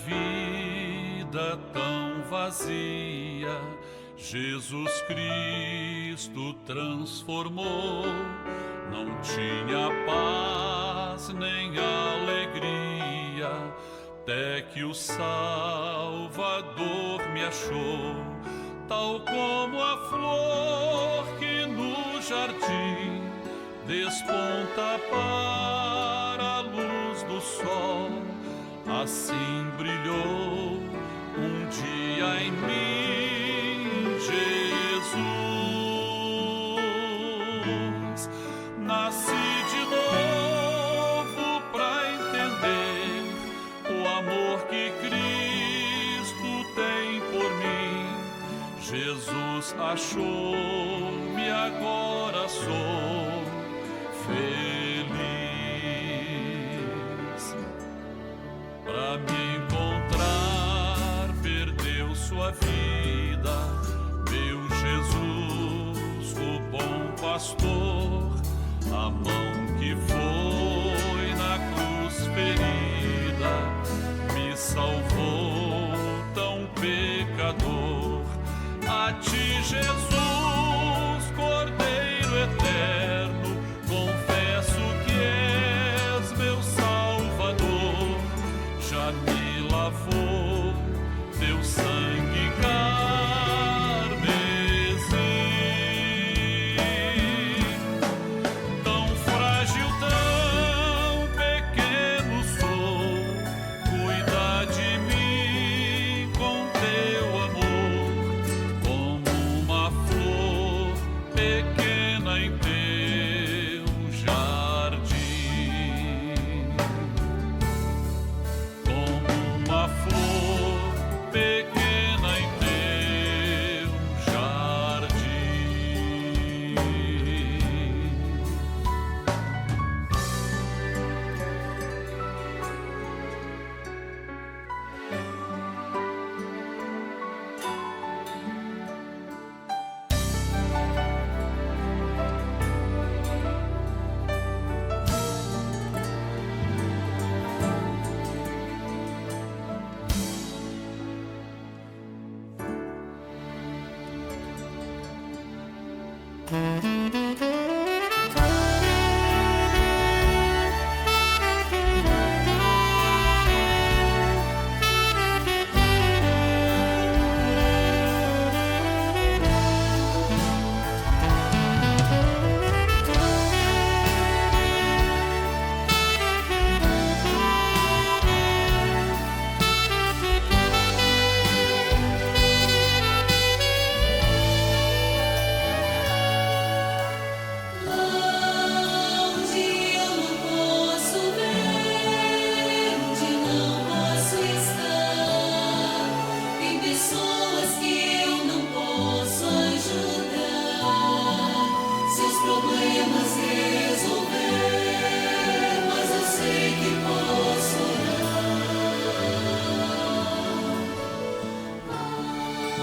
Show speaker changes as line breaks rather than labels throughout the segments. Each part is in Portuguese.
vida tão vazia, Jesus Cristo transformou. Não tinha paz nem alegria, até que o Salvador me achou. Tal como a flor que no jardim desponta para a luz do sol, assim brilhou um dia em mim Jesus. Nasci de novo pra entender o amor que Cristo tem por mim. Jesus achou-me, agora sou feliz. Pra me encontrar, perdeu sua vida, meu Jesus, o bom pastor, a mão que foi na cruz ferida, me salvou tão pecador. A ti, Jesus, Cordeiro eterno, confesso que és meu Salvador. Já me lavou teu sangue carmesim. Tão frágil, tão pequeno sou, cuida de mim com teu amor, como uma flor pequena em teu jardim. Como uma flor pequena em teu jardim.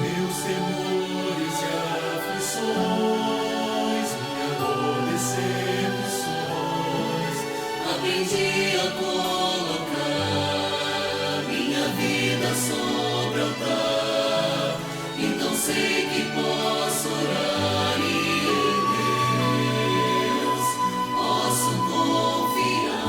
Meus temores e aflições, minha dor, decepções, aprendi a colocar minha vida sobre o altar. Então sei que posso orar e em Deus posso confiar.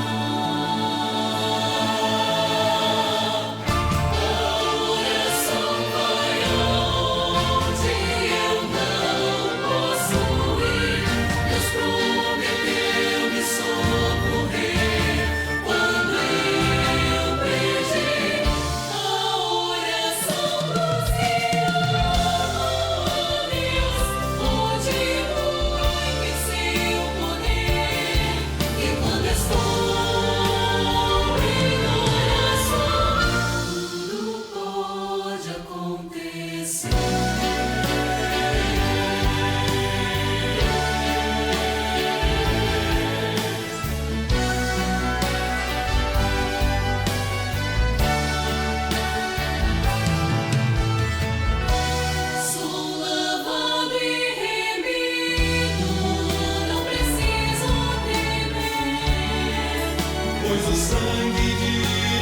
Pois o sangue de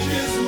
Jesus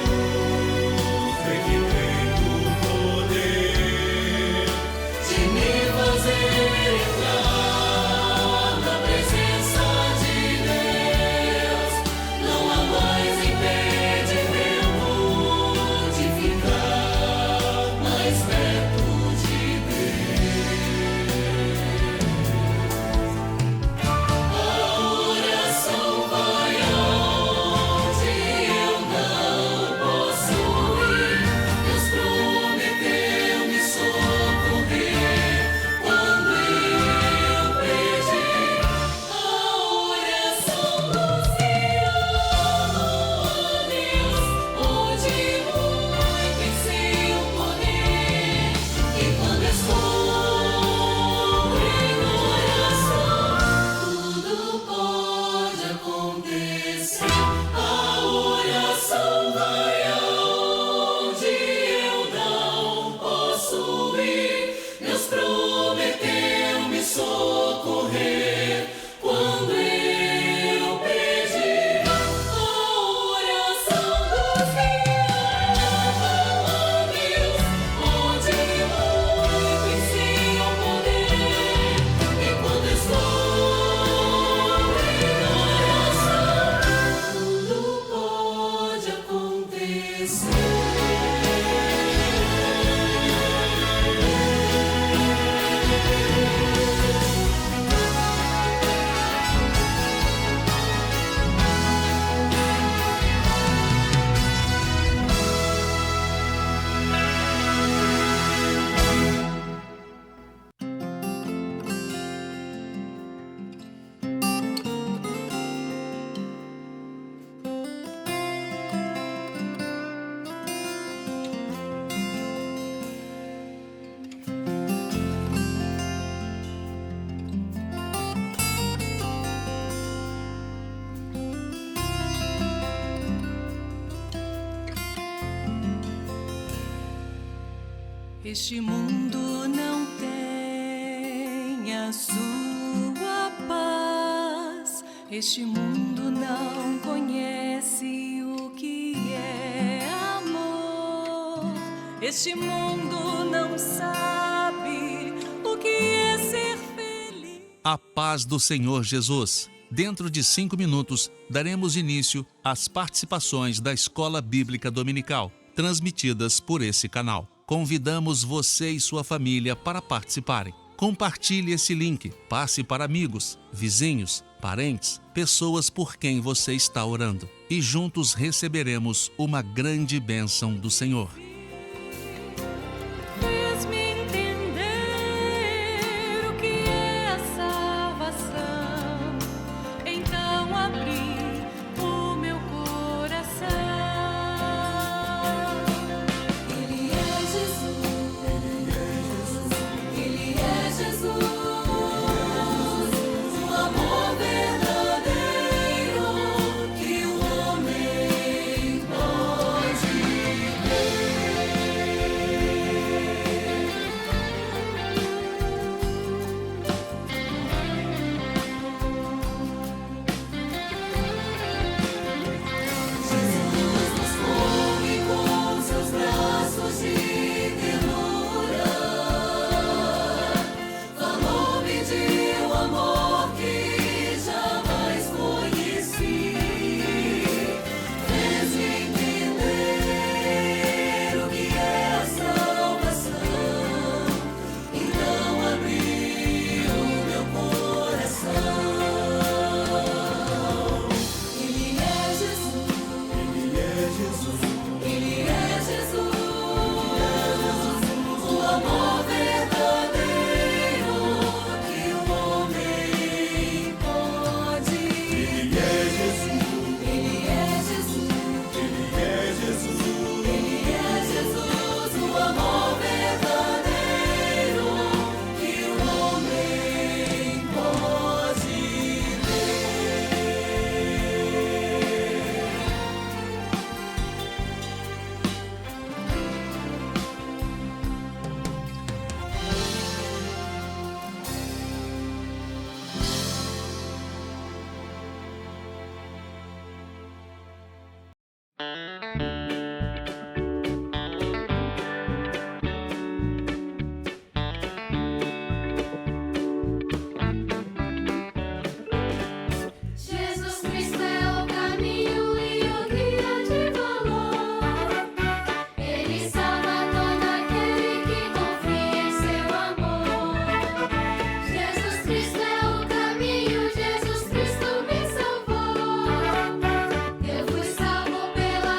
Este mundo não tem a sua paz. Este mundo não conhece o que é amor. Este mundo não sabe o que é ser feliz.
A paz do Senhor Jesus. Dentro de 5 minutos, daremos início às participações da Escola Bíblica Dominical, transmitidas por esse canal. Convidamos você e sua família para participarem. Compartilhe esse link, passe para amigos, vizinhos, parentes, pessoas por quem você está orando. E juntos receberemos uma grande bênção do Senhor.
Fez-me entender o que é a salvação. Então abri o meu coração. Ele é Jesus, Ele é Jesus, o amor verdadeiro que o homem pode Jesus nos come com seus braços de ternura. Falou-me de um amor que jamais conheci. Fez-me entender o que é a salvação. Então abri o meu coração. Ele é Jesus, Ele é Jesus, o amor verdadeiro que o homem pode. Ele é Jesus, Ele é Jesus, o amor verdadeiro que o homem pode Jesus Cristo é o caminho e o guia de valor. Ele salva todo aquele que confia em seu amor. Jesus Cristo é o caminho, Jesus Cristo me salvou. Eu fui salvo pela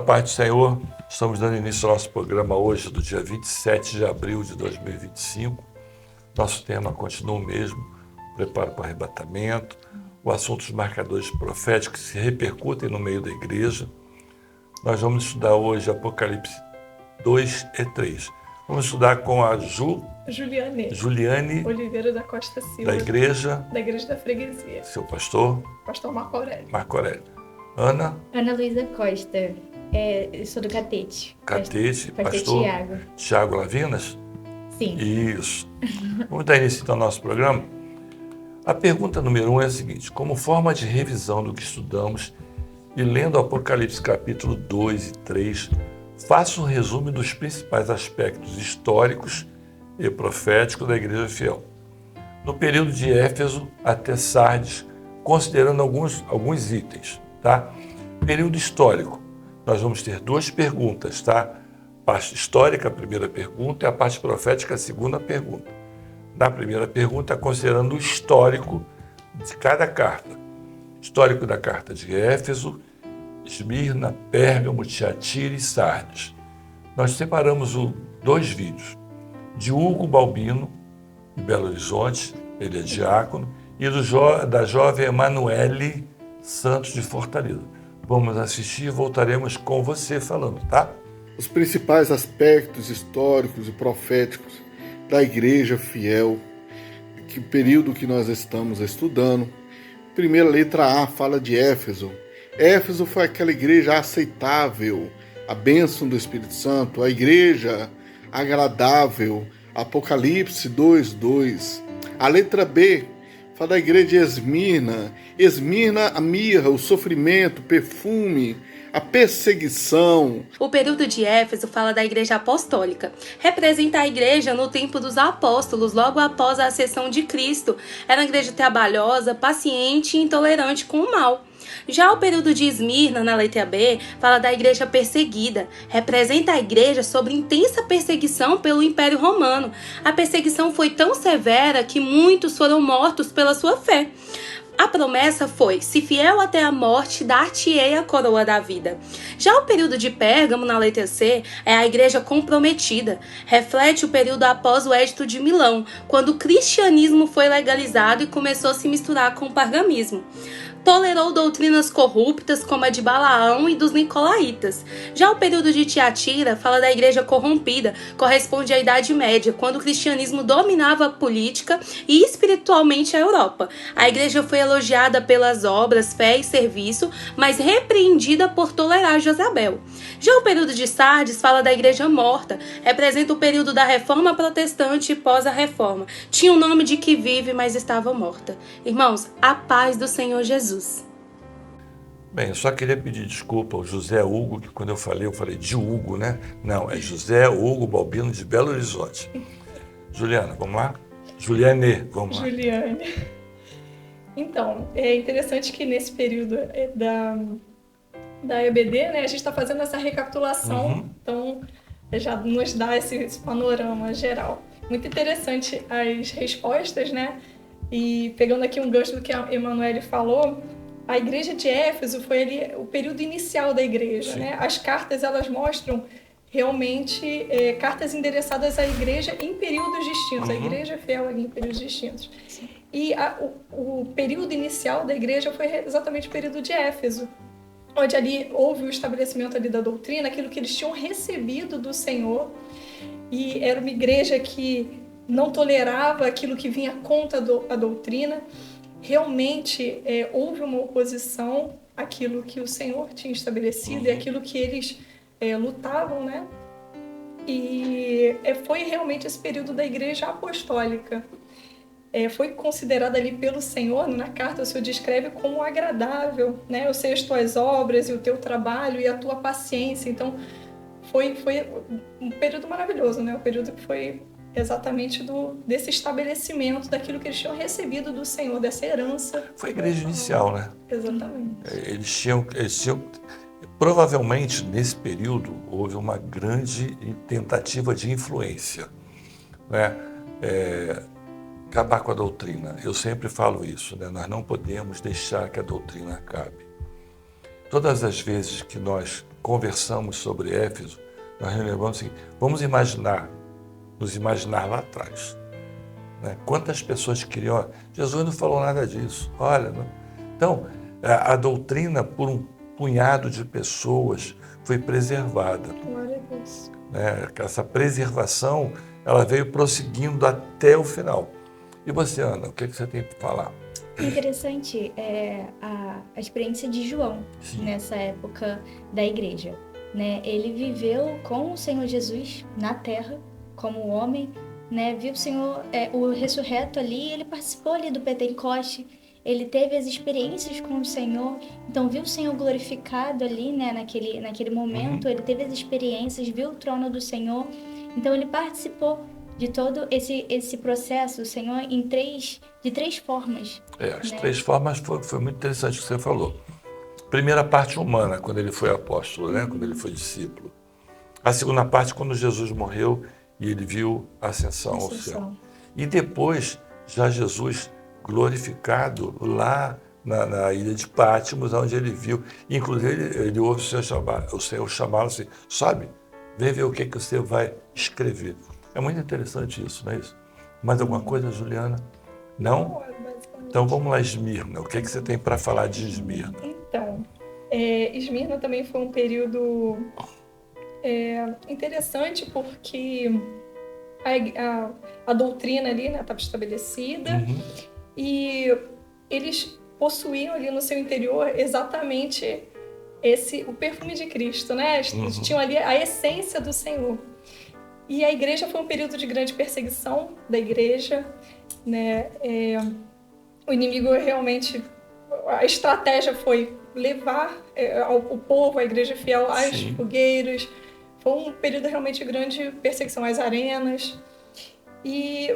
paz do Senhor, estamos dando início ao nosso programa hoje, do dia 27 de abril de 2025. Nosso tema continua o mesmo, preparo para o arrebatamento, o assunto dos marcadores proféticos que se repercutem no meio da igreja. Nós vamos estudar hoje Apocalipse 2 e 3. Vamos estudar com a Juliane
Oliveira da Costa Silva,
da Igreja
da Freguesia.
Seu pastor
Marco Aurélio.
Marco Aurélio. Ana
Luísa Costa, eu sou do Catete.
Catete,
pastor
Tiago Lavinas?
Sim.
Isso. Vamos dar início então ao nosso programa. A pergunta número 1 é a seguinte: como forma de revisão do que estudamos e lendo Apocalipse capítulo 2 e 3, faça um resumo dos principais aspectos históricos e proféticos da Igreja Fiel, no período de Éfeso até Sardes, considerando alguns itens, tá? Período histórico, nós vamos ter duas perguntas, tá? Parte histórica, a primeira pergunta, e a parte profética, a segunda pergunta. Na primeira pergunta, considerando o histórico de cada carta. Histórico da carta de Éfeso, Esmirna, Pérgamo, Tiatira e Sardes. Nós separamos dois vídeos, de Hugo Balbino, de Belo Horizonte, ele é diácono, e da jovem Emanuele Santos, de Fortaleza. Vamos assistir e voltaremos com você falando, tá?
Os principais aspectos históricos e proféticos da Igreja Fiel, que período que nós estamos estudando. Primeira letra A fala de Éfeso. Éfeso foi aquela igreja aceitável, a bênção do Espírito Santo, a igreja agradável, Apocalipse 2:2. A letra B fala da igreja de Esmirna. Esmirna, a mirra, o sofrimento, perfume, a perseguição.
O período de Éfeso fala da igreja apostólica. Representa a igreja no tempo dos apóstolos, logo após a ascensão de Cristo. Era uma igreja trabalhosa, paciente e intolerante com o mal. Já o período de Esmirna, na letra B, fala da igreja perseguida. Representa a igreja sob intensa perseguição pelo Império Romano. A perseguição foi tão severa que muitos foram mortos pela sua fé. A promessa foi: se fiel até a morte, dar-te-ei a coroa da vida. Já o período de Pérgamo, na letra C, é a igreja comprometida. Reflete o período após o Edito de Milão, quando o cristianismo foi legalizado e começou a se misturar com o paganismo. Tolerou doutrinas corruptas como a de Balaão e dos Nicolaitas. Já o período de Tiatira fala da igreja corrompida, corresponde à Idade Média, quando o cristianismo dominava a política e espiritualmente a Europa. A igreja foi elogiada pelas obras, fé e serviço, mas repreendida por tolerar Jezabel. Já o período de Sardes fala da igreja morta, representa o período da Reforma Protestante e pós a Reforma. Tinha o nome de que vive, mas estava morta. Irmãos, a paz do Senhor Jesus.
Bem, eu só queria pedir desculpa ao José Hugo, que quando eu falei de Hugo, né? Não, é José Hugo Balbino, de Belo Horizonte. Juliana, vamos lá? Juliane, vamos lá.
Juliane. Então, é interessante que nesse período da EBD, né, a gente está fazendo essa recapitulação, então já nos dá esse panorama geral. Muito interessante as respostas, né? E pegando aqui um gancho do que a Emanuele falou, a igreja de Éfeso foi ali o período inicial da igreja, né? As cartas, elas mostram realmente cartas endereçadas à igreja em períodos distintos, a igreja fiel ali em períodos distintos. Sim. E o período inicial da igreja foi exatamente o período de Éfeso, onde ali houve o estabelecimento ali da doutrina, aquilo que eles tinham recebido do Senhor, e era uma igreja que não tolerava aquilo que vinha contra a doutrina. Realmente houve uma oposição àquilo que o Senhor tinha estabelecido e àquilo que eles lutavam, né? E foi realmente esse período da igreja apostólica. Foi considerada ali pelo Senhor, na carta o Senhor descreve como agradável, né? Eu sei as tuas obras e o teu trabalho e a tua paciência. Então foi um período maravilhoso, né? Um período que foi exatamente desse estabelecimento, daquilo que eles tinham recebido do Senhor, dessa herança.
Foi a igreja inicial, né?
Exatamente.
Eles tinham provavelmente, nesse período, houve uma grande tentativa de influência, né? Acabar com a doutrina. Eu sempre falo isso, né? Nós não podemos deixar que a doutrina acabe. Todas as vezes que nós conversamos sobre Éfeso, nós lembramos assim, vamos nos imaginar lá atrás. Né? Quantas pessoas queriam... Jesus não falou nada disso. Olha, não. Então, a doutrina, por um punhado de pessoas, foi preservada.
Glória a Deus.
Né? Essa preservação, ela veio prosseguindo até o final. E você, Ana, o que você tem para falar?
Interessante a experiência de João,
Sim.
nessa época da igreja. Né? Ele viveu com o Senhor Jesus na terra, como homem, né? Viu o Senhor, o ressurreto ali, ele participou ali do Pentecoste, ele teve as experiências com o Senhor, então viu o Senhor glorificado ali, né? naquele momento, ele teve as experiências, viu o trono do Senhor, então ele participou de todo esse processo, o Senhor, de três formas.
As
né?
três formas foi muito interessante o que você falou. Primeira parte humana, quando ele foi apóstolo, né? Quando ele foi discípulo. A segunda parte, quando Jesus morreu e ele viu a ascensão ao céu. E depois, já Jesus glorificado lá na ilha de Pátimos, onde ele viu. Inclusive, ele ouve o Senhor chamá-lo assim, sobe, vem ver o que você vai escrever. É muito interessante isso, não é isso? Mais alguma coisa, Juliana? Não? Então vamos lá, Esmirna. O que você tem para falar de Esmirna?
Então, Esmirna também foi um período interessante porque a doutrina ali estava estabelecida e eles possuíam ali no seu interior exatamente o perfume de Cristo, né? Eles tinham ali a essência do Senhor. E a igreja foi um período de grande perseguição da igreja, né? O inimigo realmente, a estratégia foi levar o povo, a igreja fiel, às fogueiras. Foi um período realmente de grande perseguição às arenas.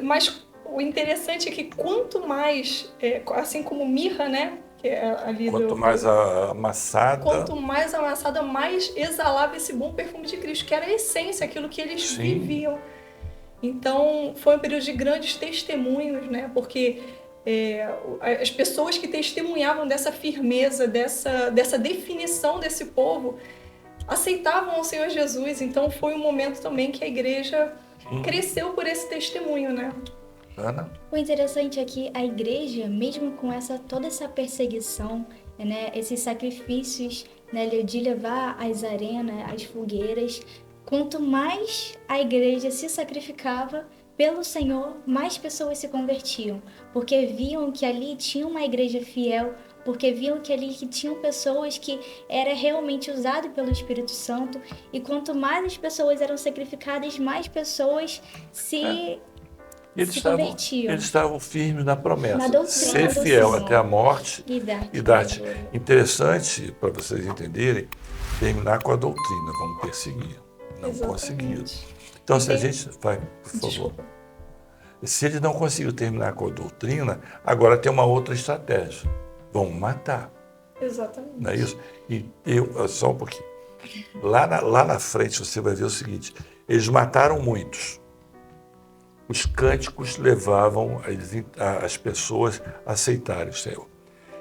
Mas o interessante é que quanto mais, assim como mirra, né? Que é ali
quanto mais amassada...
Quanto mais amassada, mais exalava esse bom perfume de Cristo, que era a essência, aquilo que eles viviam. Então, foi um período de grandes testemunhos, né? Porque as pessoas que testemunhavam dessa firmeza, dessa definição desse povo, aceitavam o Senhor Jesus. Então, foi um momento também que a igreja cresceu por esse testemunho, né?
Ana?
O interessante é que a igreja, mesmo com toda essa perseguição, né, esses sacrifícios, né, de levar às arenas, às fogueiras, quanto mais a igreja se sacrificava pelo Senhor, mais pessoas se convertiam, porque viam que ali tinha uma igreja fiel, porque viam que ali tinham pessoas que era realmente usado pelo Espírito Santo, e quanto mais as pessoas eram sacrificadas, mais pessoas se convertiam.
Eles estavam firmes na promessa,
na doutrina,
ser fiel até a morte
e
dar-te. Interessante, para vocês entenderem, terminar com a doutrina, vamos perseguir. Não conseguiram. Então, se a gente... Vai, por favor.
Desculpa.
Se ele não conseguiu terminar com a doutrina, agora tem uma outra estratégia. Vão matar.
Exatamente.
Não é isso? E só um pouquinho. Lá na frente você vai ver o seguinte, eles mataram muitos. Os cânticos levavam as pessoas a aceitarem o Senhor.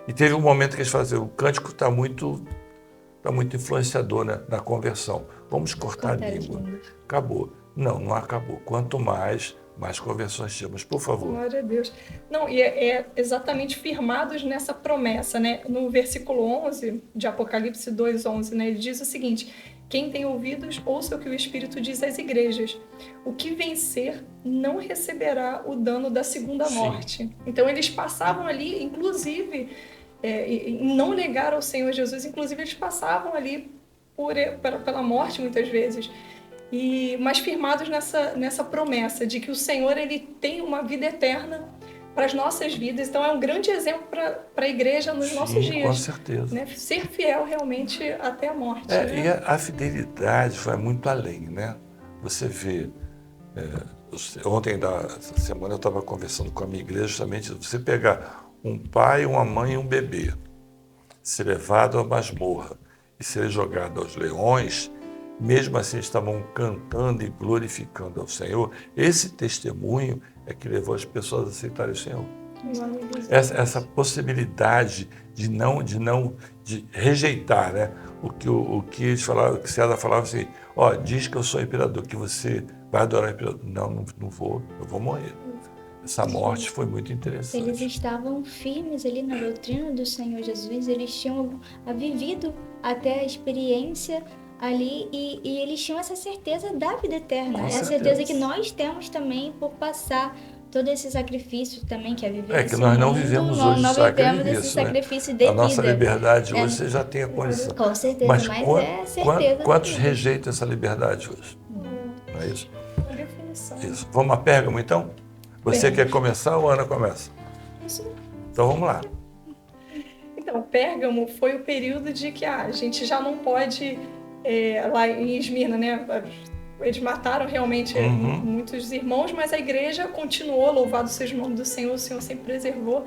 E teve um momento que eles falaram, o cântico está muito influenciador, né, na conversão. Vamos cortar a língua. Acabou. Não acabou. Quanto mais conversões temos. Por favor.
Glória a Deus. Não, e é exatamente firmados nessa promessa, né? No versículo 11 de Apocalipse 2:11, né? Ele diz o seguinte, quem tem ouvidos, ouça o que o Espírito diz às igrejas. O que vencer não receberá o dano da segunda morte. Então, eles passavam ali, inclusive, em não negar ao Senhor Jesus, inclusive, eles passavam ali pela morte, muitas vezes. Mas firmados nessa promessa de que o Senhor ele tem uma vida eterna para as nossas vidas. Então, é um grande exemplo para a igreja nos nossos dias.
Com certeza.
Né? Ser fiel realmente até a morte.
E a fidelidade vai muito além, né? Você vê... ontem, essa semana, eu estava conversando com a minha igreja justamente você pegar um pai, uma mãe e um bebê, ser levado à masmorra e ser jogado aos leões, mesmo assim estavam cantando e glorificando ao Senhor. Esse testemunho é que levou as pessoas a aceitarem o Senhor. Essa possibilidade de rejeitar, né? o que eles falavam, que César falava assim, ó, diz que eu sou imperador, que você vai adorar o imperador. Não vou, eu vou morrer. Essa morte foi muito interessante.
Eles estavam firmes ali na doutrina do Senhor Jesus, eles tinham vivido até a experiência ali e eles tinham essa certeza da vida eterna.
Com
É a
certeza.
certeza que nós temos também por passar todo esse sacrifício também que é viver
É que nós não vivemos hoje
não vivemos esse
sacrifício, né?
sacrifício de
A nossa
vida.
liberdade hoje você já tem a condição.
Com certeza,
Mas
é certeza.
quantos
da vida.
rejeitam essa liberdade hoje? Não é isso?
Por definição.
Isso. Vamos a Pérgamo, então? Você quer começar ou a Ana começa?
Isso.
Então vamos lá.
Então, Pérgamo foi o período de que a gente já não pode, lá em Esmirna, né? Eles mataram realmente muitos irmãos, mas a igreja continuou, louvado seja o nome do Senhor, o Senhor sempre preservou.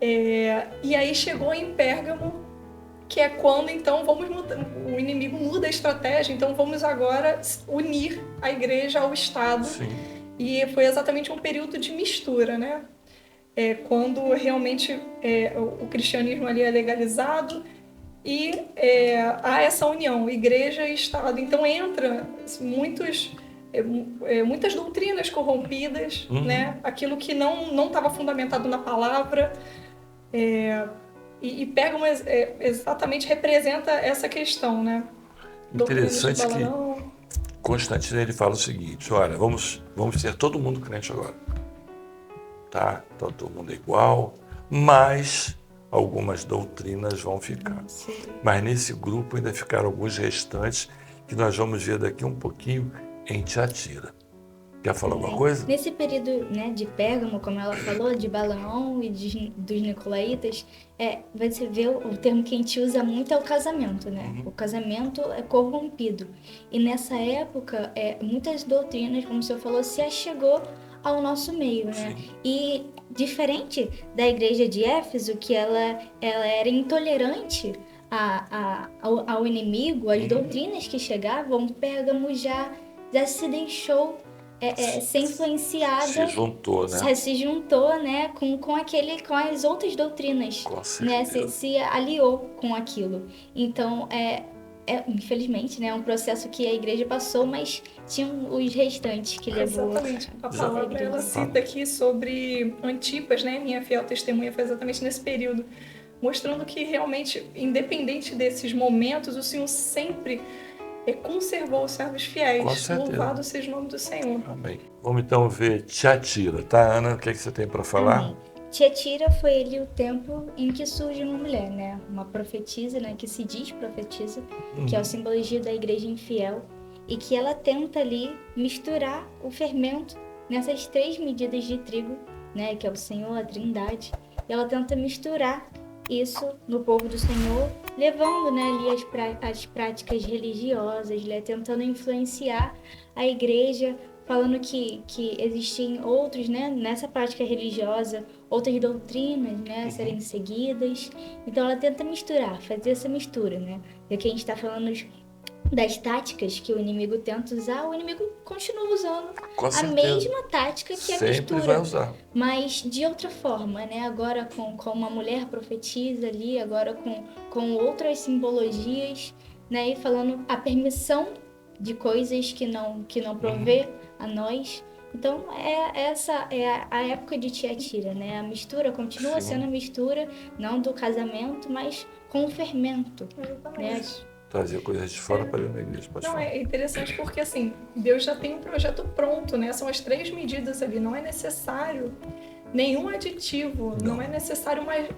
E aí chegou em Pérgamo, que é quando então o inimigo muda a estratégia, então vamos agora unir a igreja ao Estado.
Sim.
E foi exatamente um período de mistura, né? Quando realmente o cristianismo ali é legalizado e há essa união, igreja e Estado. Então entra muitas doutrinas corrompidas, né? Aquilo que não estava fundamentado na palavra. E Pérgamo exatamente representa essa questão, né?
Interessante
Doutrinas de
que
Balaão.
Constantino ele fala o seguinte, olha, vamos ser todo mundo crente agora. Tá? Então, todo mundo é igual, mas algumas doutrinas vão ficar.
Sim.
Mas nesse grupo ainda ficaram alguns restantes que nós vamos ver daqui um pouquinho em Tiatira. Quer falar alguma coisa?
Nesse período, né, de Pérgamo, como ela falou, de Balaão e dos Nicolaítas, você vê o termo que a gente usa muito é o casamento, né? O casamento é corrompido. E nessa época, muitas doutrinas, como o senhor falou, se achegou ao nosso meio, né?
Sim.
E diferente da igreja de Éfeso, que ela era intolerante ao inimigo, às doutrinas que chegavam, Pérgamo já se deixou ser influenciada,
Se juntou, né?
se juntou, né, com as outras doutrinas,
Com
né,
certeza.
se aliou com aquilo. Então, infelizmente, né, é um processo que a igreja passou, mas tinham os restantes que levou.
Exatamente. A palavra ela cita aqui sobre Antipas, né? Minha fiel testemunha foi exatamente nesse período, mostrando que realmente, independente desses momentos, o Senhor sempre conservou os servos fiéis.
Com certeza.
Louvado seja o nome do Senhor.
Amém. Vamos então ver Tiatira, tá, Ana? O que você tem para falar?
Amém. Tiatira foi ali o tempo em que surge uma mulher, né? Uma profetisa, né? Que se diz profetisa, que é o simbologia da igreja infiel, e que ela tenta ali misturar o fermento nessas 3 medidas de trigo, né? Que é o Senhor, a Trindade. E ela tenta misturar isso no povo do Senhor, levando, né, ali as práticas religiosas, né? Tentando influenciar a igreja, falando que existem outros, né, nessa prática religiosa, outras doutrinas, né, a serem seguidas. Então ela tenta misturar, fazer essa mistura, né? E aqui a gente está falando das táticas que o inimigo tenta usar, o inimigo continua usando
Com
a
certeza.
mesma tática que é a
Sempre
mistura.
vai usar.
Mas de outra forma, né? Agora com uma mulher profetisa ali, agora com outras simbologias, né? E falando a permissão de coisas que não provê a nós. Então, essa é a época de Tiatira, né? A mistura continua
Sim.
sendo a mistura, não do casamento, mas com o fermento, né?
Exatamente.
Trazer coisas de fora para dentro da igreja. Pode
Não,
falar.
é interessante porque, assim, Deus já tem um projeto pronto, né? São as 3 medidas ali. Não é necessário nenhum aditivo. Não é necessário mais...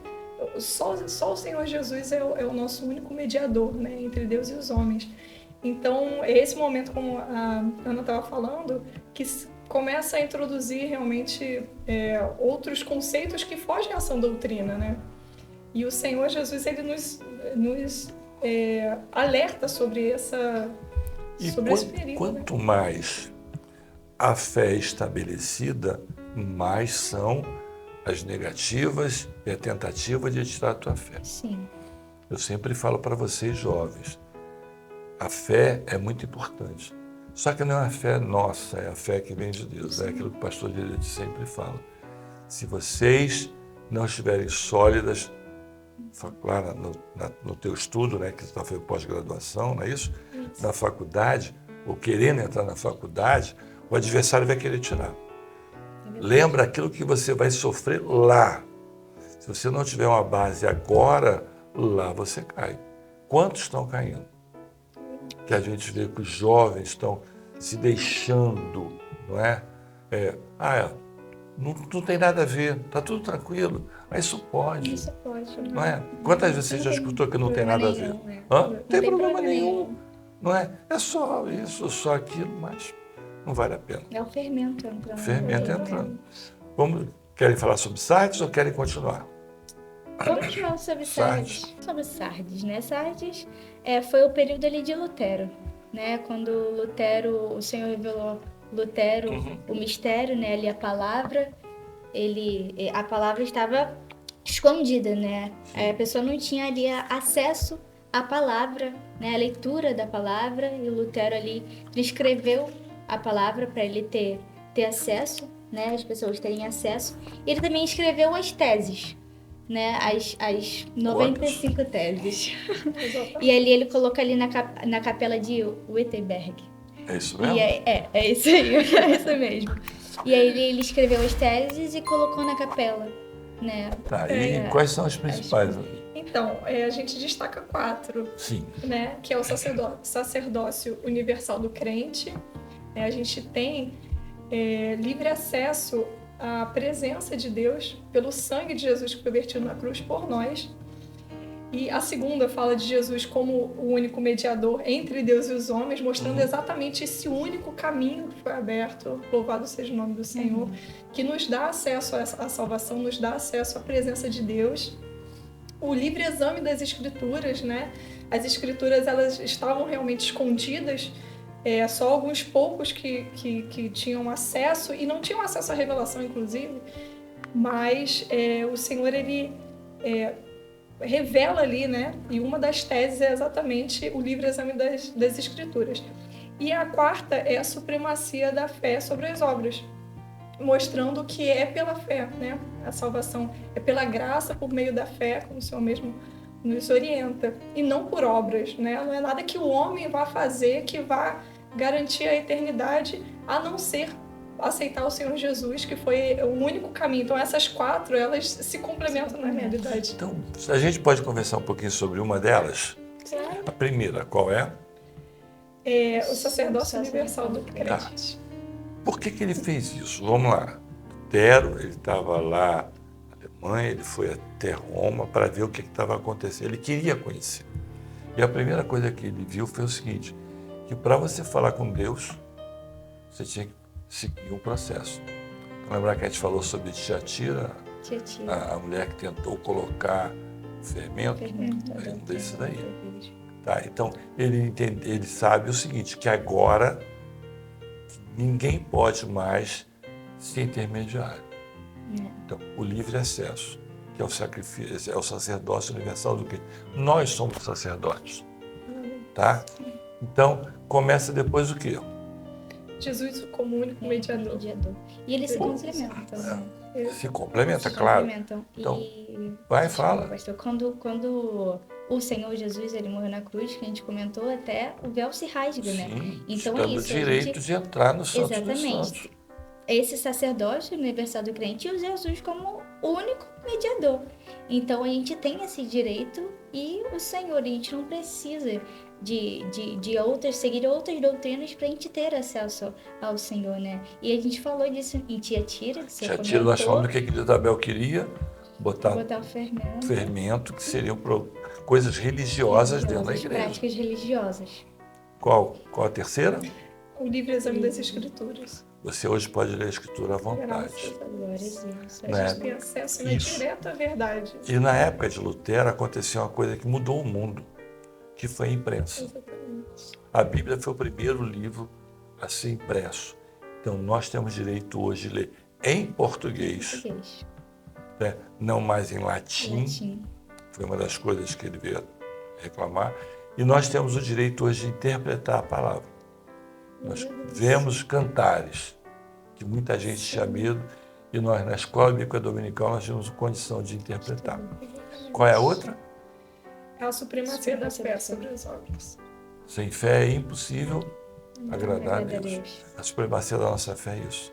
Só o Senhor Jesus é o nosso único mediador, né? Entre Deus e os homens. Então, é esse momento, como a Ana estava falando, que começa a introduzir realmente outros conceitos que fogem à sã doutrina, né? E o Senhor Jesus, ele nos alerta sobre esse perigo.
Quanto mais a fé é estabelecida, mais são as negativas e a tentativa de tirar a tua fé.
Sim.
Eu sempre falo para vocês jovens, a fé é muito importante. Só que não é a fé nossa, é a fé que vem de Deus. É aquilo que o pastor Direito sempre fala. Se vocês não estiverem sólidas lá no teu estudo, né, que você está fazendo pós-graduação, não é isso? Na faculdade, ou querendo entrar na faculdade, o adversário vai querer tirar. Lembra aquilo que você vai sofrer lá. Se você não tiver uma base agora, lá você cai. Quantos estão caindo? Que a gente vê que os jovens estão se deixando, não é? Não tem nada a ver, está tudo tranquilo. Mas isso pode.
Isso pode.
Não é? Quantas vezes você já escutou que não tem nada a ver? Não tem problema nenhum. Não é? É só isso, só aquilo, mas não vale a pena.
É o fermento entrando.
Fermento entrando. Querem falar sobre Sardes ou querem continuar?
Vamos falar sobre Sardes. Sobre Sardes, né? Sardes foi o período ali de Lutero, né? Quando Lutero, o Senhor revelou Lutero o mistério, né? Ali a palavra, a palavra estava escondida, né? A pessoa não tinha ali acesso à palavra, né? A leitura da palavra, e o Lutero ali escreveu a palavra para ele ter acesso, né? As pessoas terem acesso. E ele também escreveu as teses, né? As 95 teses. E ali ele colocou ali na capela de Wittenberg.
É isso mesmo?
É isso aí, é isso mesmo. E aí ele escreveu as teses e colocou na capela, né?
Tá, e quais são as principais?
Então, a gente destaca 4.
Sim.
Né? Que é o sacerdócio universal do crente. A gente tem livre acesso à presença de Deus pelo sangue de Jesus que foi vertido na cruz por nós. E a segunda fala de Jesus como o único mediador entre Deus e os homens, mostrando exatamente esse único caminho que foi aberto, louvado seja o nome do Senhor, que nos dá acesso à salvação, nos dá acesso à presença de Deus. O livre exame das Escrituras, né? As Escrituras, elas estavam realmente escondidas, só alguns poucos que tinham acesso, e não tinham acesso à revelação, inclusive, mas o Senhor, ele revela ali, né? E uma das teses é exatamente o livre exame das Escrituras. E a quarta é a supremacia da fé sobre as obras, mostrando que é pela fé, né? A salvação é pela graça, por meio da fé, como o Senhor mesmo nos orienta, e não por obras, né? Não é nada que o homem vá fazer que vá garantir a eternidade, a não ser aceitar o Senhor Jesus, que foi o único caminho. Então essas 4, elas se complementam na realidade.
Então, a gente pode conversar um pouquinho sobre uma delas?
Claro.
A primeira, qual é?
O sacerdócio universal do crente.
Tá. Por que ele fez isso? Vamos lá. Lutero, ele estava lá na Alemanha, ele foi até Roma para ver o que estava acontecendo. Ele queria conhecer. E a primeira coisa que ele viu foi o seguinte, que para você falar com Deus, você tinha que seguir um processo. Lembrar que a gente falou sobre Tiatira, a mulher que tentou colocar fermento, é um desses daí. Tá, então, ele sabe o seguinte, que agora ninguém pode mais ser intermediário. Então, o livre acesso, que é o sacrifício, é o sacerdócio universal do que nós somos sacerdotes. Tá? Então, começa depois o quê?
Jesus como único mediador.
E eles se complementam.
Se complementa, claro. Então, vai e fala.
Pastor, quando o Senhor Jesus ele morreu na cruz, que a gente comentou, até o véu se rasga, né? Então é isso.
Direito de entrar no Santo dos Santos.
Esse sacerdócio universal do crente e o Jesus como o único mediador. Então a gente tem esse direito e o Senhor, a gente não precisa de seguir outras doutrinas para a gente ter acesso ao Senhor, né? E a gente falou disso em Tiatira.
Tiatira, nós falamos que Isabel queria botar
o
fermento, que seriam coisas religiosas dentro da igreja.
Práticas religiosas.
Qual a terceira?
O livre exame das Escrituras.
Você hoje pode ler a Escritura à vontade.
A gente tem acesso direto à verdade.
E na época de Lutero aconteceu uma coisa que mudou o mundo, que foi a imprensa.
Exatamente.
A Bíblia foi o primeiro livro a ser impresso. Então nós temos direito hoje de ler em português. Né? Não mais em latim. Foi uma das coisas que ele veio reclamar. E nós temos o direito hoje de interpretar a palavra. Nós vemos cantares, que muita gente tinha medo, e nós, na Escola Bíblica Dominical, nós tínhamos condição de interpretar. Qual é a outra?
É a supremacia da fé sobre as obras.
Sem fé é impossível agradar a Deus. A supremacia da nossa fé é isso.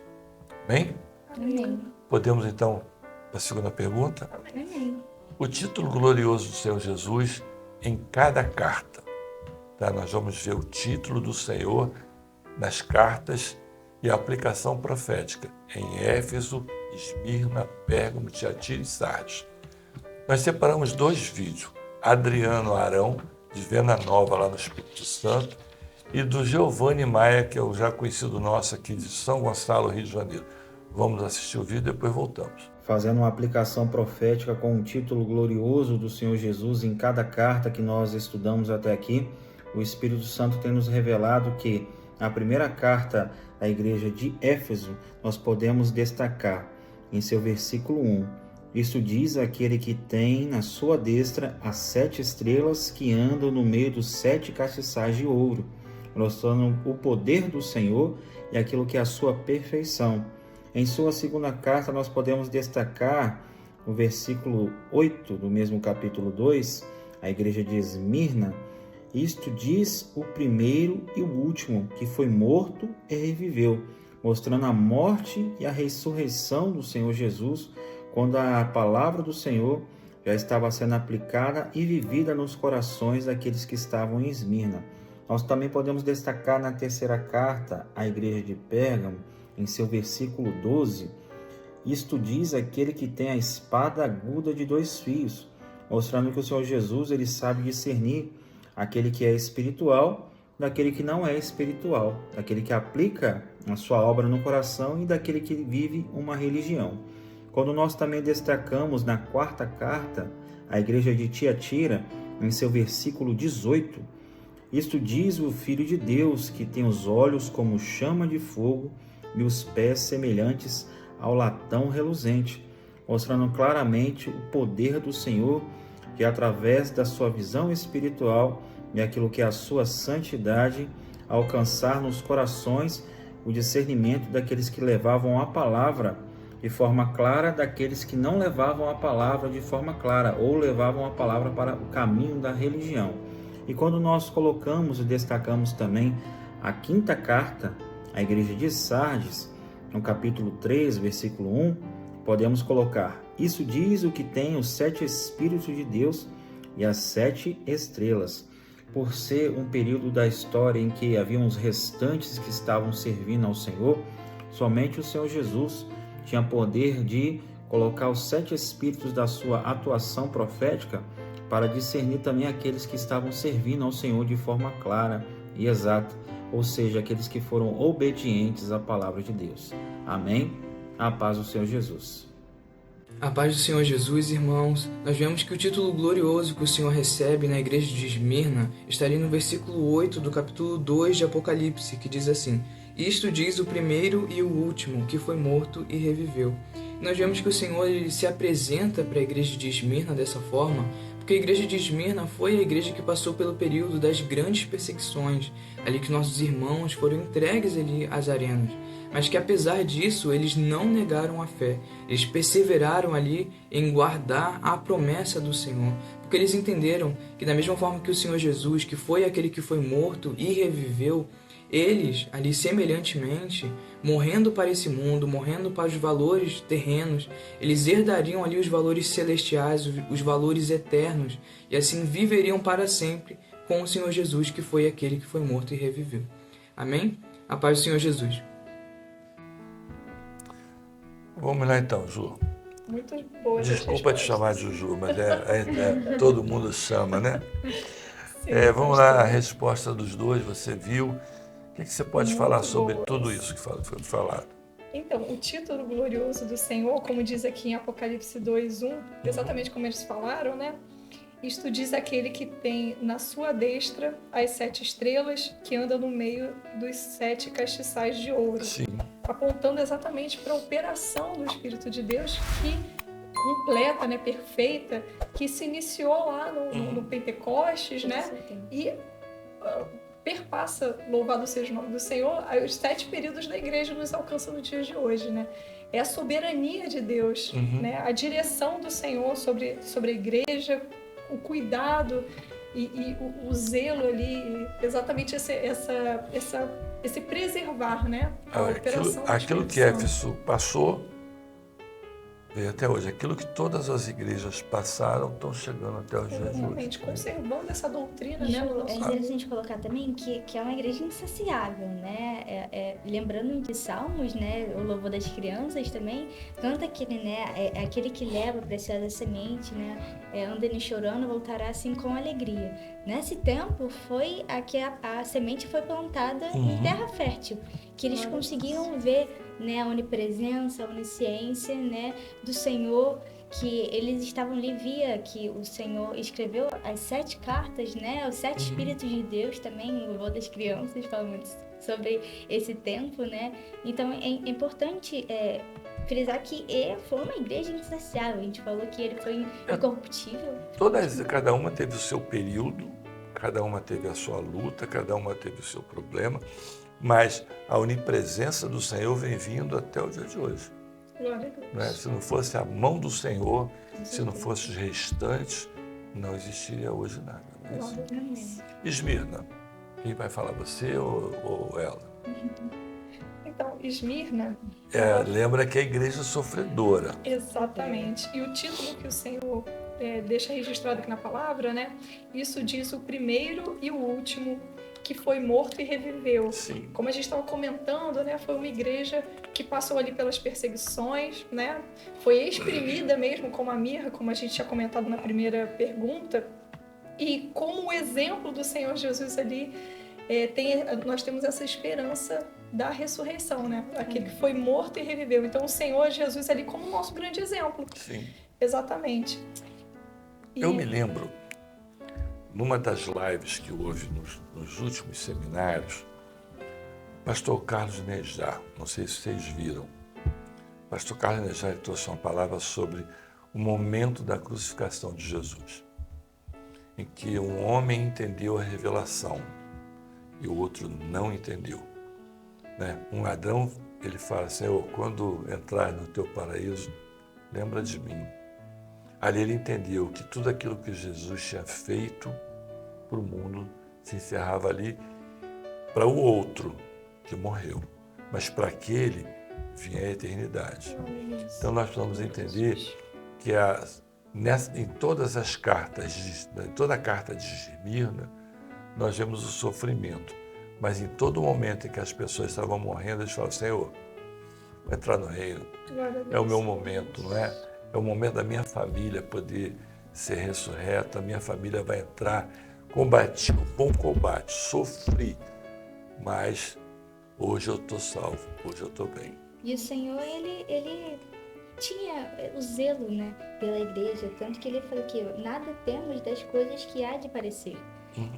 Bem?
Amém.
Podemos então para a segunda pergunta?
Amém.
O título glorioso do Senhor Jesus em cada carta. Tá? Nós vamos ver o título do Senhor nas cartas e a aplicação profética em Éfeso, Esmirna, Pérgamo, Tiatira e Sardes. Nós separamos 2 vídeos. Adriano Arão, de Venda Nova, lá no Espírito Santo, e do Giovanni Maia, que é o já conhecido nosso aqui de São Gonçalo, Rio de Janeiro. Vamos assistir o vídeo e depois voltamos.
Fazendo uma aplicação profética com o título glorioso do Senhor Jesus em cada carta que nós estudamos até aqui, o Espírito Santo tem nos revelado que na primeira carta da igreja de Éfeso, nós podemos destacar em seu versículo 1, isso diz aquele que tem na sua destra as 7 estrelas que andam no meio dos 7 castiçais de ouro, mostrando o poder do Senhor e aquilo que é a sua perfeição. Em sua segunda carta, nós podemos destacar no versículo 8 do mesmo capítulo 2, a igreja de Esmirna, isto diz o primeiro e o último, que foi morto e reviveu, mostrando a morte e a ressurreição do Senhor Jesus, quando a palavra do Senhor já estava sendo aplicada e vivida nos corações daqueles que estavam em Esmirna. Nós também podemos destacar na terceira carta à igreja de Pérgamo, em seu versículo 12, isto diz aquele que tem a espada aguda de 2 fios, mostrando que o Senhor Jesus ele sabe discernir aquele que é espiritual daquele que não é espiritual, daquele que aplica a sua obra no coração e daquele que vive uma religião. Quando nós também destacamos na quarta carta à igreja de Tiatira, em seu versículo 18, isto diz o Filho de Deus, que tem os olhos como chama de fogo e os pés semelhantes ao latão reluzente, mostrando claramente o poder do Senhor, que através da sua visão espiritual e aquilo que é a sua santidade, alcançar nos corações o discernimento daqueles que levavam a palavra de forma clara, daqueles que não levavam a palavra de forma clara, ou levavam a palavra para o caminho da religião. E quando nós colocamos e destacamos também a quinta carta à igreja de Sardes, no capítulo 3, versículo 1, podemos colocar, isso diz o que tem os 7 Espíritos de Deus e as 7 estrelas. Por ser um período da história em que haviam os restantes que estavam servindo ao Senhor, somente o Senhor Jesus tinha poder de colocar os 7 Espíritos da sua atuação profética para discernir também aqueles que estavam servindo ao Senhor de forma clara e exata, ou seja, aqueles que foram obedientes à palavra de Deus. Amém? A paz do Senhor Jesus.
A paz do Senhor Jesus, irmãos. Nós vemos que o título glorioso que o Senhor recebe na igreja de Esmirna está ali no versículo 8 do capítulo 2 de Apocalipse, que diz assim, isto diz o primeiro e o último, que foi morto e reviveu. Nós vemos que o Senhor ele se apresenta para a igreja de Esmirna dessa forma, porque a igreja de Esmirna foi a igreja que passou pelo período das grandes perseguições, ali que nossos irmãos foram entregues ali às arenas, mas que apesar disso eles não negaram a fé, eles perseveraram ali em guardar a promessa do Senhor, porque eles entenderam que da mesma forma que o Senhor Jesus, que foi aquele que foi morto e reviveu, eles ali semelhantemente, morrendo para esse mundo, morrendo para os valores terrenos, eles herdariam ali os valores celestiais, os valores eternos, e assim viveriam para sempre com o Senhor Jesus, que foi aquele que foi morto e reviveu. Amém? A paz do Senhor Jesus.
Vamos lá então, Ju.
Muito boa.
Desculpa te chamar de Juju, mas todo mundo chama, né?
Sim,
vamos lá, a resposta dos dois, você viu. O que você pode falar sobre tudo isso que foi falado?
Então, o título glorioso do Senhor, como diz aqui em Apocalipse 2:1, exatamente como eles falaram, né? Isto diz aquele que tem na sua destra as 7 estrelas, que anda no meio dos 7 castiçais de ouro.
Sim.
Apontando exatamente para a operação do Espírito de Deus, que completa, né, perfeita, que se iniciou lá no Pentecostes, né? E perpassa, louvado seja o nome do Senhor, os 7 períodos da igreja nos alcançam no dia de hoje, né? É a soberania de Deus, né? A direção do Senhor sobre a igreja, o cuidado e o zelo ali, exatamente esse preservar, né? A operação do
Aquilo que
Espírito Santo.
Éfeso passou, veio até hoje. Aquilo que todas as igrejas passaram estão chegando até os dias de hoje.
Exatamente, conservando essa doutrina, né?
Isso,
no nosso
é interessante a gente colocar também que é uma igreja insaciável, né? Lembrando de Salmos, né? O louvor das crianças também, canta aquele, né? Aquele que leva a preciosa semente, né? Anda ele chorando, voltará assim com alegria. Nesse tempo foi que a semente foi plantada em terra fértil, que eles conseguiram ver, né? A onipresença, a onisciência, né? Do Senhor, que eles estavam ali, via que o Senhor escreveu as 7 cartas, né? Os 7 Espíritos de Deus também, o louvor das crianças, fala muito sobre esse tempo, né? Então é importante frisar que foi uma igreja insaciável. A gente falou que ele foi incorruptível.
Cada uma teve o seu período, cada uma teve a sua luta, cada uma teve o seu problema, mas a onipresença do Senhor vem vindo até o dia de hoje.
Glória a Deus.
Né? Se não fosse a mão do Senhor, se não fosse os restantes, não existiria hoje nada. Não é isso?
Glória a Deus.
Esmirna, quem vai falar, você ou ela?
Então, Esmirna...
Lembra que é a igreja sofredora.
Exatamente. E o título que o Senhor deixa registrado aqui na palavra, né? Isso diz o primeiro e o último que foi morto e reviveu.
Sim.
Como a gente estava comentando, né? Foi uma igreja que passou ali pelas perseguições, né? Foi exprimida mesmo como a mirra, como a gente tinha comentado na primeira pergunta. E como o exemplo do Senhor Jesus ali, nós temos essa esperança da ressurreição, né? Aquele que foi morto e reviveu. Então, o Senhor Jesus ali como o nosso grande exemplo.
Sim.
Exatamente.
Eu me lembro, numa das lives que houve nos últimos seminários, pastor Carlos Nejar, não sei se vocês viram, pastor Carlos Nejar trouxe uma palavra sobre o momento da crucificação de Jesus, em que um homem entendeu a revelação e o outro não entendeu. Né? Um ladrão, ele fala, Senhor, quando entrar no teu paraíso, lembra de mim. Ali ele entendeu que tudo aquilo que Jesus tinha feito para o mundo se encerrava ali para o outro que morreu, mas para aquele vinha a eternidade. Então nós precisamos entender que em todas as cartas, em toda a carta de Esmirna, nós vemos o sofrimento, mas em todo momento em que as pessoas estavam morrendo, eles falam, Senhor, vou entrar no reino, é o meu momento, não é? É o momento da minha família poder ser ressurreta, a minha família vai entrar, combati o bom combate, sofri, mas hoje eu estou salvo, hoje eu estou bem.
E o Senhor, ele tinha o zelo, né, pela igreja, tanto que ele falou que nada temos das coisas que há de parecer.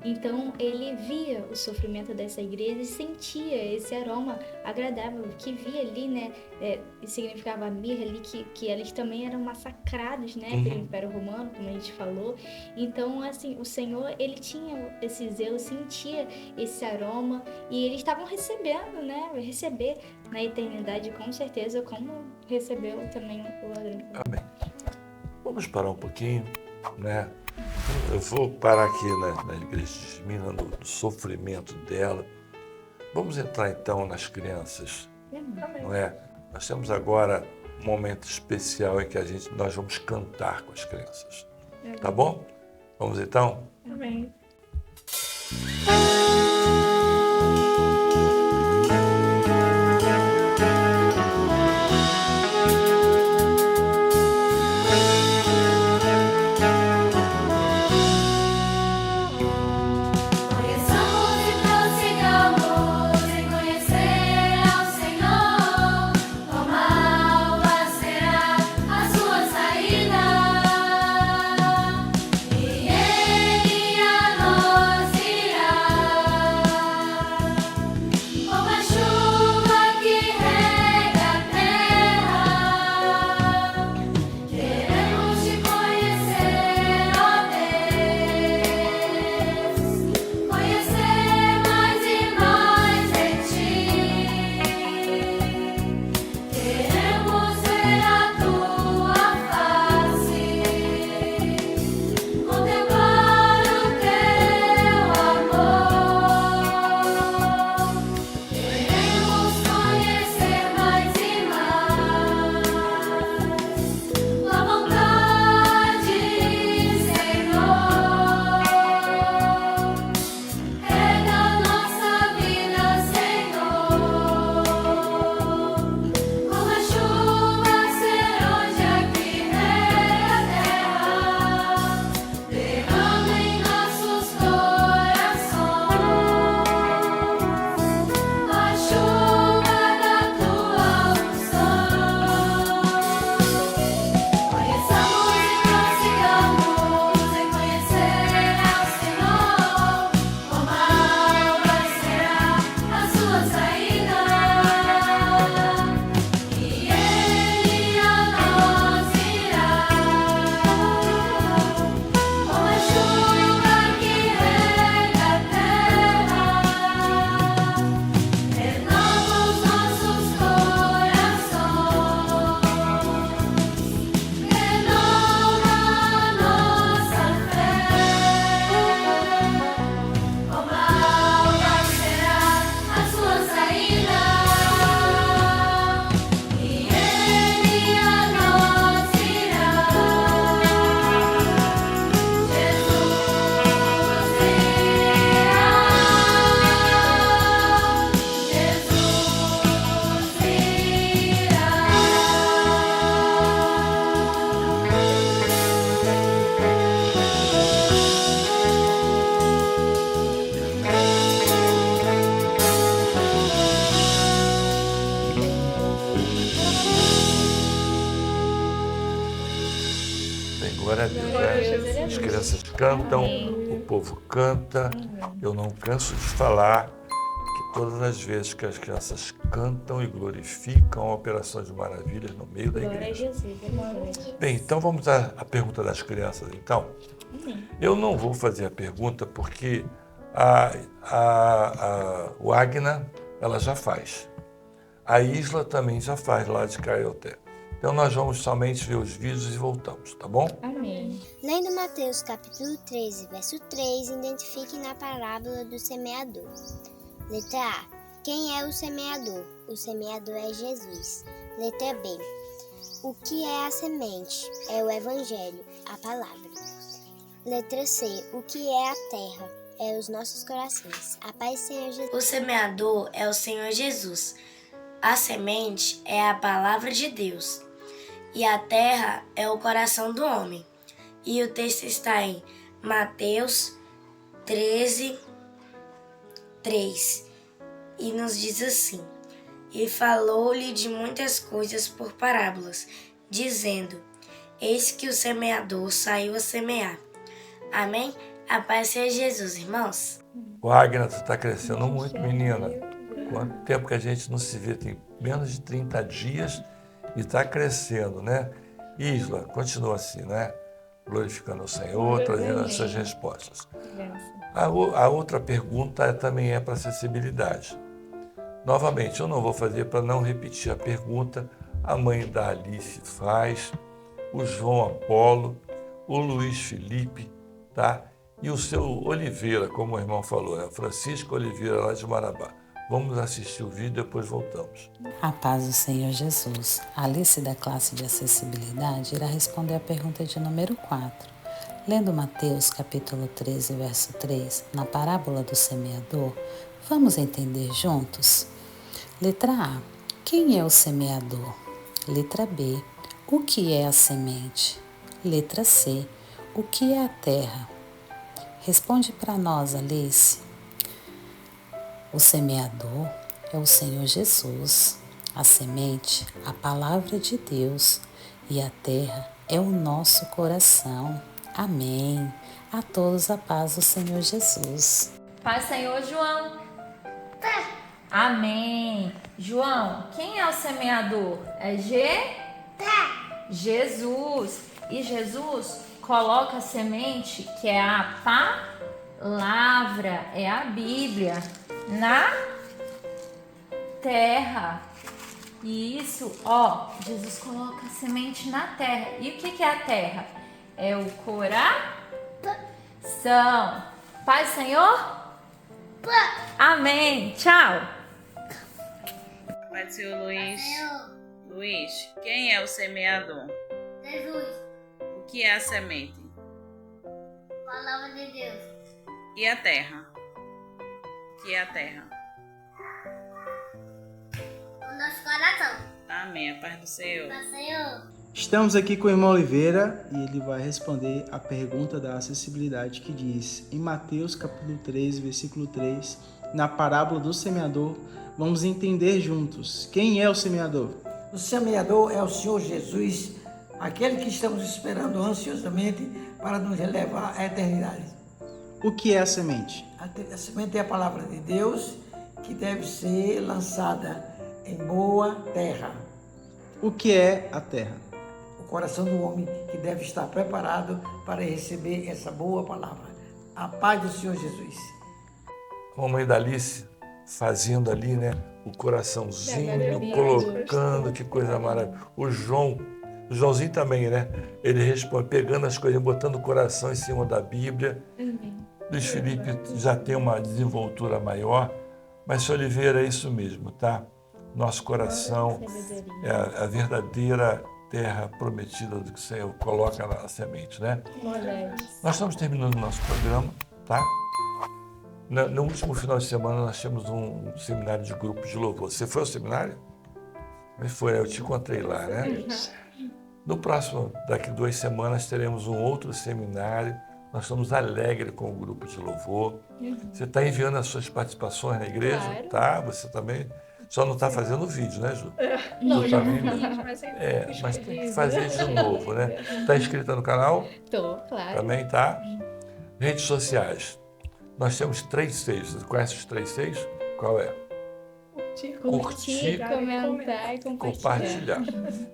Então ele via o sofrimento dessa igreja e sentia esse aroma agradável que via ali, né? Significava a mirra ali, que eles também eram massacrados, né? Pelo Império Romano, como a gente falou. Então, assim, o Senhor, ele tinha esse zelo, sentia esse aroma e eles estavam recebendo, né? Receber na eternidade, com certeza, como recebeu também o ladrão.
Amém. Vamos parar um pouquinho, né? Eu vou parar aqui na igreja de Esmirna, no sofrimento dela. Vamos entrar então nas crianças, não é? Nós temos agora um momento especial em que nós vamos cantar com as crianças. Tá bom? Vamos então?
Amém.
E Ele a nós irá
Amém. Glória a Deus.
Glória a
Né?
Jesus.
As crianças cantam, o povo canta. Eu não canso de falar que todas as vezes que as crianças cantam e glorificam a operação de maravilhas no meio da
Glória a
igreja.
Jesus.
Bem, então vamos à pergunta das crianças, então. Eu não vou fazer a pergunta porque o Agna, ela já faz. A Isla também já faz lá de Caioté. Então nós vamos somente ver os vídeos e voltamos, tá bom?
Amém.
Lendo Mateus capítulo 13, verso 3, identifique na parábola do semeador. Letra A. Quem é o semeador? O semeador é Jesus. Letra B. O que é a semente? É o evangelho, a palavra. Letra C. O que é a terra? É os nossos corações. A paz do Senhor Jesus.
O semeador é o Senhor Jesus. A semente é a palavra de Deus. E a terra é o coração do homem. E o texto está em Mateus 13, 3. E nos diz assim: E falou-lhe de muitas coisas por parábolas, dizendo: Eis que o semeador saiu a semear. Amém? A paz seja Jesus, irmãos.
O Agna, tu está crescendo muito, menina. Quanto tempo que a gente não se vê? Tem menos de 30 dias e está crescendo, né? Isla, continua assim, né? Glorificando o Senhor, trazendo essas respostas. A outra pergunta também é para acessibilidade. Novamente, eu não vou fazer para não repetir a pergunta. A mãe da Alice faz, o João Apolo, o Luiz Felipe, tá? E o seu Oliveira, como o irmão falou, né? Francisco Oliveira, lá de Marabá. Vamos assistir o vídeo e depois voltamos.
A paz do Senhor Jesus. Alice, da classe de acessibilidade, irá responder a pergunta de número 4. Lendo Mateus capítulo 13, verso 3, na parábola do semeador, vamos entender juntos? Letra A. Quem é o semeador? Letra B. O que é a semente? Letra C. O que é a terra? Responde para nós, Alice. O semeador é o Senhor Jesus, a semente, a palavra de Deus, e a terra é o nosso coração. Amém. A todos a paz do Senhor Jesus.
Paz, Senhor João. Amém. João, quem é o semeador? É Jesus. E Jesus coloca a semente, que é a palavra, é a Bíblia, na terra. E isso, Jesus coloca a semente na terra. E o que é a terra? É o coração. Paz, Senhor? Amém. Tchau.
Vai ser o Luiz. Luiz, quem é o semeador?
Jesus,
O que é a semente?
palavra de Deus.
E a terra? O que é a terra?
O nosso coração.
Amém. A paz do Senhor.
Paz do Senhor.
Estamos aqui com o irmão Oliveira e ele vai responder a pergunta da acessibilidade que diz, em Mateus capítulo 13, versículo 3, na parábola do semeador, vamos entender juntos. Quem é o semeador?
O semeador é o Senhor Jesus, aquele que estamos esperando ansiosamente para nos levar à eternidade.
O que é a semente?
A semente é a palavra de Deus que deve ser lançada em boa terra.
O que é a terra?
O coração do homem que deve estar preparado para receber essa boa palavra. A paz do Senhor Jesus.
A mamãe da Alice fazendo ali, né? O coraçãozinho, colocando, que coisa maravilhosa. O Joãozinho também, né? Ele responde, pegando as coisas, botando o coração em cima da Bíblia. Luiz Felipe já tem uma desenvoltura maior, mas, Sr. Oliveira, é isso mesmo, tá? Nosso coração é a verdadeira terra prometida do que o Senhor coloca na semente, né? Nós estamos terminando o nosso programa, tá? No último final de semana nós tivemos um seminário de grupo de louvor. Você foi ao seminário? Mas foi, eu te encontrei lá, né? No próximo, daqui 2 semanas, teremos um outro seminário. Nós estamos alegres com o grupo de louvor. Você está enviando as suas participações na igreja?
Claro.
Tá? Você também? Só não está fazendo vídeo, né, Ju?
Não,
Ju
já
tá vendo?
fiz, mas
Mas tem que fazer de novo, né? Está inscrita no canal?
Tô, claro.
Também tá. Redes sociais. Nós temos 3 Cs. Você conhece os 3 Cs? Qual é?
Curtir, comentar e compartilhar.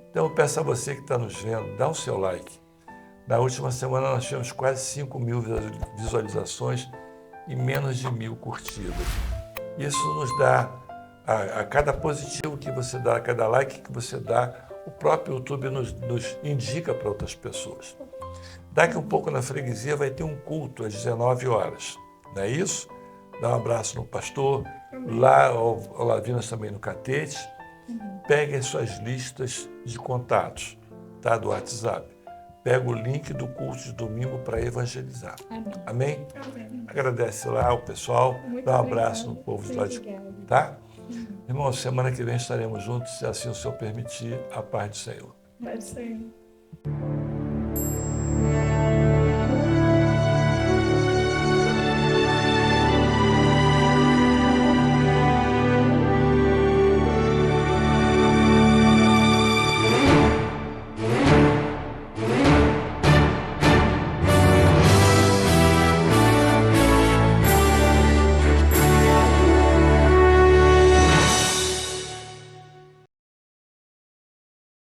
Então eu peço a você que está nos vendo, dá o seu like. Na última semana nós tivemos quase 5.000 visualizações e menos de 1.000 curtidas. Isso nos dá, a cada positivo que você dá, a cada like que você dá, o próprio YouTube nos indica para outras pessoas. Daqui um pouco na freguesia vai ter um culto às 19 horas. Não é isso? Dá um abraço no pastor, lá o Lavinas também no Catete. Pegue as suas listas de contatos, tá, do WhatsApp. Pega o link do curso de domingo para evangelizar. Amém? Agradece lá ao pessoal, dá um abraço no povo de lá de cá, tá? Irmão, semana que vem estaremos juntos, se assim o Senhor permitir, a paz do Senhor.
Paz do Senhor.